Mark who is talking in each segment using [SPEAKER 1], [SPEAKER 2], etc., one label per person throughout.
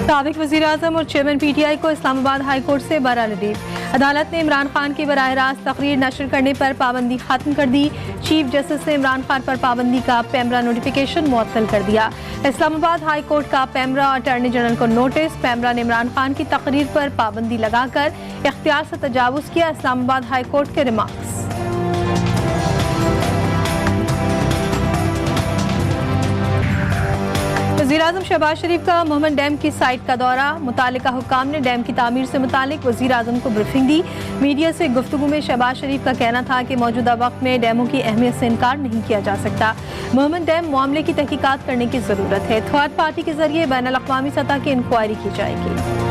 [SPEAKER 1] साबिक वज़ीर आज़म और चेयरमैन PTI को इस्लामाबाद हाई कोर्ट से बरामदी। अदालत ने इमरान खान की बराह रास्त तकरीर नशर करने पर पाबंदी खत्म कर दी। चीफ जस्टिस ने इमरान खान पर पाबंदी का पैमरा नोटिफिकेशन मुअत्तल कर दिया। इस्लामाबाद हाई कोर्ट का पैमरा अटॉर्नी जनरल को नोटिस। पैमरा ने इमरान खान की तकरीर पर पाबंदी लगाकर इख्तियार से तजावुज़ किया। इस्लामाबाद हाई कोर्ट के रिमार्क्स। वज़ीर-ए-आज़म शहबाज शरीफ का मोहम्मद डैम की साइट का दौरा। मुतालिका हुक्काम ने डैम की तामीर से मुतालिक वज़ीर-ए-आज़म को ब्रीफिंग दी। मीडिया से गुफ्तगू में शहबाज शरीफ का कहना था कि मौजूदा वक्त में डैमों की अहमियत से इनकार नहीं किया जा सकता। मोहम्मद डैम मामले की तहकीकात करने की ज़रूरत है। थर्ड पार्टी के जरिए बैनुल-अक़वामी सतह की इंक्वायरी की जाएगी।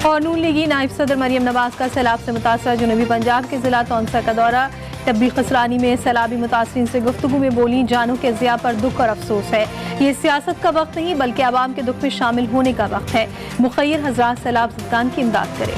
[SPEAKER 1] और नून लीगी नायब सदर मरियम नवाज का सैलाब से मुतासर जनूबी पंजाब के जिला तौंसा का दौरा। तब्बी खसरानी में सैलाबी मुतासरीन से गुफ्तगू में बोली, जानों के ज़िया पर दुख और अफसोस है। ये सियासत का वक्त नहीं बल्कि आवाम के दुख में शामिल होने का वक्त है। मुखय्यर हज़रात सैलाब ज़दगान की इमदाद करें।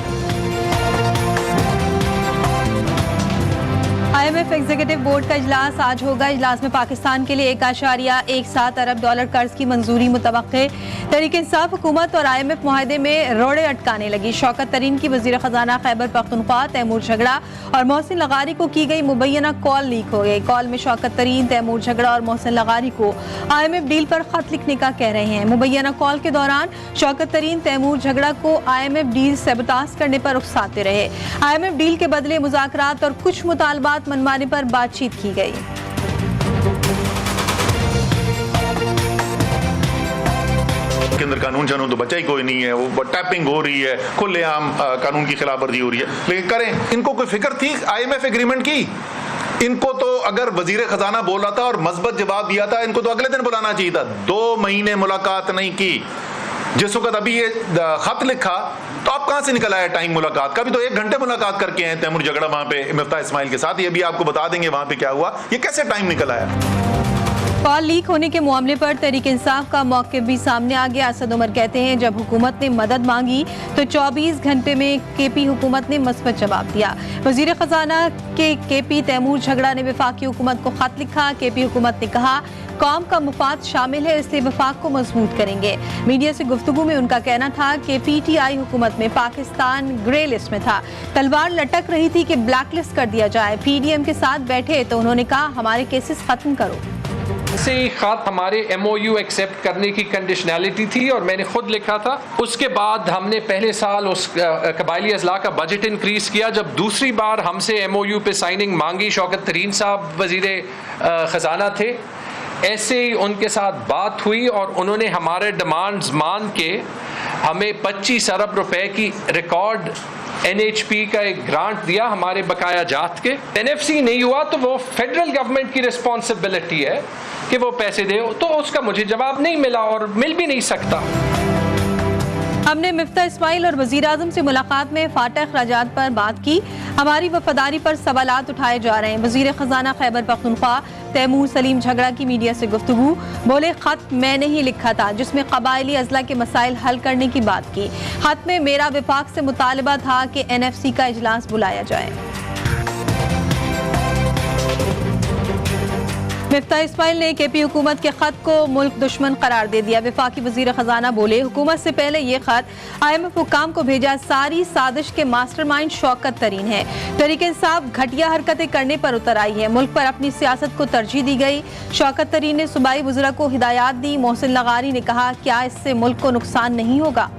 [SPEAKER 1] IMF एग्जीक्यूटिव बोर्ड का इजलास आज होगा। इजलास में पाकिस्तान के लिए $1.17 अरब कर्ज की मंजूरी मुतवक्के। तहरीक इंसाफ हुकूमत और IMF मुआहदे में रोड़े अटकाने लगी। शौकत तरीन की वज़ीर ख़जाना खैबर पख्तूनख्वा तैमूर झगड़ा और मोहसिन लगारी को की गई मुबैना कॉल लीक हो गई। कॉल में शौकत तरीन, तैमूर झगड़ा और मोहसिन लगारी को IMF डील पर खत लिखने का कह रहे हैं। मुबैना कॉल के दौरान शौकत तरीन तैमूर झगड़ा को IMF डील सबतास करने पर उकसाते रहे। IMF डील के बदले मुज़ाकरात और कुछ मुतालबात मनवाने पर बातचीत की गई।
[SPEAKER 2] के अंदर कानून शानून तो बचा ही कोई नहीं है। वो टैपिंग हो रही है, खुलेआम कानून की खिलाफवर्जी हो रही है। लेकिन करें, इनको कोई फिक्र थी IMF एग्रीमेंट की? इनको तो अगर वजीर खजाना बोला था और मस्बत जवाब दिया था, इनको तो अगले दिन बुलाना चाहिए था। 2 महीने मुलाकात नहीं की। जिस वक्त अभी ये खत लिखा तो आप कहां से निकल आया टाइम मुलाकात का? भी तो 1 घंटे मुलाकात करके हैं तैमूर झगड़ा वहां पे मिफ्ता इस्माइल के साथ। ये भी आपको बता देंगे वहां पे क्या हुआ। ये कैसे टाइम निकल आया?
[SPEAKER 1] कॉल लीक होने के मामले पर तहरीक इंसाफ का मौक़िफ़ भी सामने आ गया। असद उमर कहते हैं, जब हुकूमत ने मदद मांगी तो 24 घंटे में KP हुकूमत ने मस्बत जवाब दिया। वज़ीर ख़जाना के KP तैमूर झगड़ा ने वफाकी हुकूमत को खत लिखा। KP हुकूमत ने कहा, कौम का मुफाद शामिल है, इसलिए वफाक को मजबूत करेंगे। मीडिया से गुफ्तगू में उनका कहना था कि PTI हुकूमत में पाकिस्तान ग्रे लिस्ट में था। तलवार लटक रही थी कि ब्लैक लिस्ट कर दिया जाए। PDM के साथ बैठे तो उन्होंने कहा, हमारे केसेस खत्म करो।
[SPEAKER 3] से खत हमारे MOU एक्सेप्ट करने की कंडीशनैलिटी थी और मैंने खुद लिखा था। उसके बाद हमने पहले साल उस कबायली अजला का बजट इंक्रीज किया। जब दूसरी बार हमसे MOU पे साइनिंग मांगी, शौकत तरीन साहब वजीरे खजाना थे, ऐसे ही उनके साथ बात हुई और उन्होंने हमारे डिमांड्स मान के हमें 25 अरब रुपए की रिकॉर्ड NHP का एक ग्रांट दिया हमारे बकाया जात के। NFC नहीं हुआ तो वो फेडरल गवर्नमेंट की रिस्पॉन्सिबिलिटी है कि वो पैसे दे, तो उसका मुझे जवाब नहीं मिला और मिल भी नहीं सकता।
[SPEAKER 1] हमने मिफ्ता इस्माइल और वज़ीर-ए-आज़म से मुलाकात में फाटा अखराजात पर बात की। हमारी वफादारी पर सवालात उठाए जा रहे हैं। वज़ीर ख़जाना खैबर पख्तूनख्वा तैमूर सलीम झगड़ा की मीडिया से गुफ्तगू। बोले, खत मैंने ही लिखा था जिसमें कबायली अजला के मसाइल हल करने की बात की। खत में मेरा विफाक से मुतालबा था कि NFC का इजलास बुलाया जाए। मिफ्ता इस्माइल ने KP हुकूमत के खत को मुल्क दुश्मन करार दे दिया। वफाकी वजीर खजाना बोले, हुकूमत से पहले ये खत IMF हुकाम को भेजा। सारी साजिश के मास्टरमाइंड शौकत तरीन है। तहरीक इंसाफ घटिया हरकतें करने पर उतर आई है। मुल्क पर अपनी सियासत को तरजीह दी गई। शौकत तरीन ने सूबाई वज़रा को हिदायत दी। मोहसिन लगारी ने कहा, क्या इससे मुल्क को नुकसान नहीं होगा?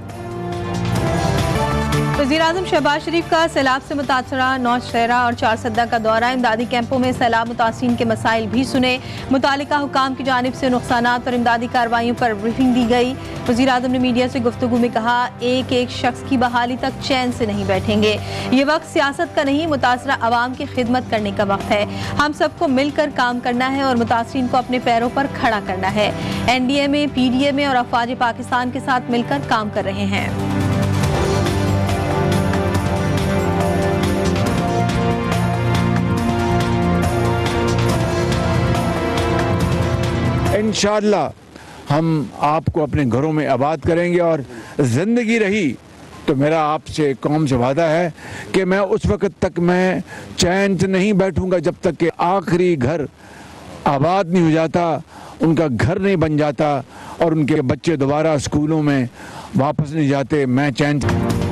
[SPEAKER 1] वज़ीर-ए-आज़म शहबाज शरीफ का सैलाब से मुतासरा नौशहरा और चारसद्दा का दौरा। इमदादी कैंपों में सैलाब मुतासरीन के मसाइल भी सुने। मुतालिका हुकाम की जानिब से नुकसानात और इमदादी कार्रवाइयों पर ब्रीफिंग दी गई। वज़ीर-ए-आज़म ने मीडिया से गुफ्तगू में कहा, एक एक शख्स की बहाली तक चैन से नहीं बैठेंगे। ये वक्त सियासत का नहीं, मुतासरा आवाम की खिदमत करने का वक्त है। हम सबको मिलकर काम करना है और मुतासरीन को अपने पैरों पर खड़ा करना है। NDMA, PDMA और अफवाज पाकिस्तान के साथ मिलकर काम कर रहे हैं।
[SPEAKER 4] इंशाअल्लाह हम आपको अपने घरों में आबाद करेंगे और ज़िंदगी रही तो मेरा आपसे कौम से वादा है कि मैं उस वक्त तक मैं चैन से नहीं बैठूंगा जब तक कि आखिरी घर आबाद नहीं हो जाता, उनका घर नहीं बन जाता और उनके बच्चे दोबारा स्कूलों में वापस नहीं जाते। मैं चैन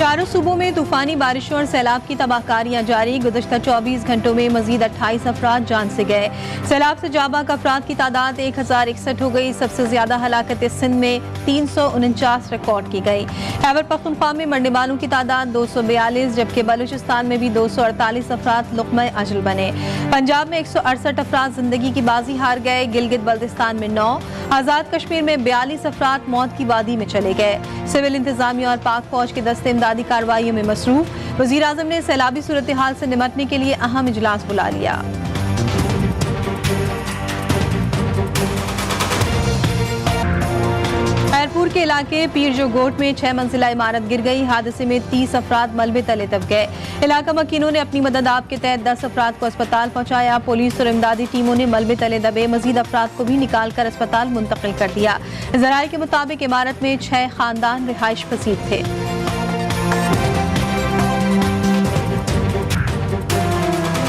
[SPEAKER 1] चारों सूबों में तूफानी बारिशों और सैलाब की तबाहकारियां जारी। गुज़श्ता 24 घंटों में मजीद 28 अफराद जान से गए। सैलाब से जाबाक अफराद की तादाद 1061 हो गई। सबसे ज्यादा हलाकतें सिंध में 349 रिकॉर्ड की गई। खैबर पख्तूनख्वा में मरने वालों की तादाद 242, जबकि बलूचिस्तान में भी 248 अफराद लुक़्मा अजल बने। पंजाब में 168 अफराद जिंदगी की बाजी हार गए। गिलगित बल्तिस्तान में 9, आज़ाद कश्मीर में 42 अफराद मौत की वादी में चले गए। सिविल इंतजामिया और पाक फौज के दस्ते इमदादी कार्रवाइयों में मसरूफ। वज़ीर आज़म ने सैलाबी सूरत हाल से निपटने के लिए अहम इजलास बुला लिया। खैरपुर के इलाके पीर जो गोट में 6 मंजिला इमारत गिर गई। हादसे में 30 अफराद मलबे तले दब गए। इलाका मकीनों ने अपनी मदद आप के तहत 10 अफराद को अस्पताल पहुंचाया। पुलिस और इमदादी टीमों ने मलबे तले दबे मजीद अफराद को भी निकाल कर अस्पताल मुंतकिल कर दिया। ज़राए के मुताबिक इमारत में 6 खानदान रिहाइश पसीर थे।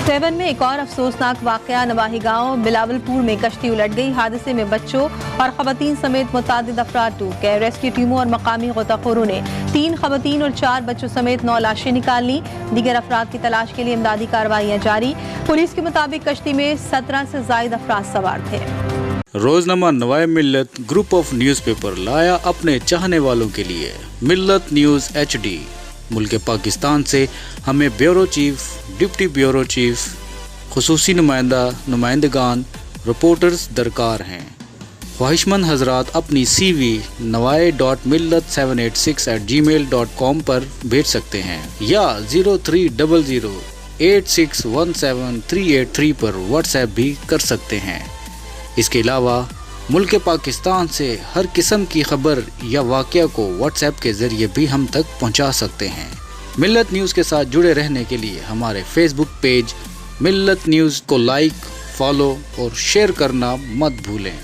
[SPEAKER 1] सेवन में एक और अफसोसनाक वाकया। नवाही गांव बिलावलपुर में कश्ती उलट गई। हादसे में बच्चों और खवातीन समेत मुतादिद अफराद डूब गए। रेस्क्यू टीमों और मकामी गोताखोरों ने 3 खवातीन और 4 बच्चों समेत 9 लाशें निकाल ली। दीगर अफराद की तलाश के लिए इमदादी कार्रवाइयां जारी। पुलिस के मुताबिक कश्ती में 17 से ज्यादा अफराद सवार थे।
[SPEAKER 5] रोजनामा नवाए मिल्लत ग्रुप ऑफ न्यूज़पेपर लाया अपने चाहने वालों के लिए मिल्लत न्यूज़ HD। मुल्क पाकिस्तान से हमें bureau chief, deputy bureau chief, खुसूसी नुमाइंदगान, रिपोर्टर्स दरकार हैं। ख्वाहिशमंद हजरात अपनी CV nawai.millat786@gmail.com पर भेज सकते हैं या 0300861738 पर व्हाट्सएप भी कर सकते हैं। इसके अलावा मुल्क पाकिस्तान से हर किस्म की खबर या वाक़या को व्हाट्सएप के ज़रिए भी हम तक पहुंचा सकते हैं। मिल्लत न्यूज़ के साथ जुड़े रहने के लिए हमारे फेसबुक पेज मिल्लत न्यूज़ को लाइक, फॉलो और शेयर करना मत भूलें।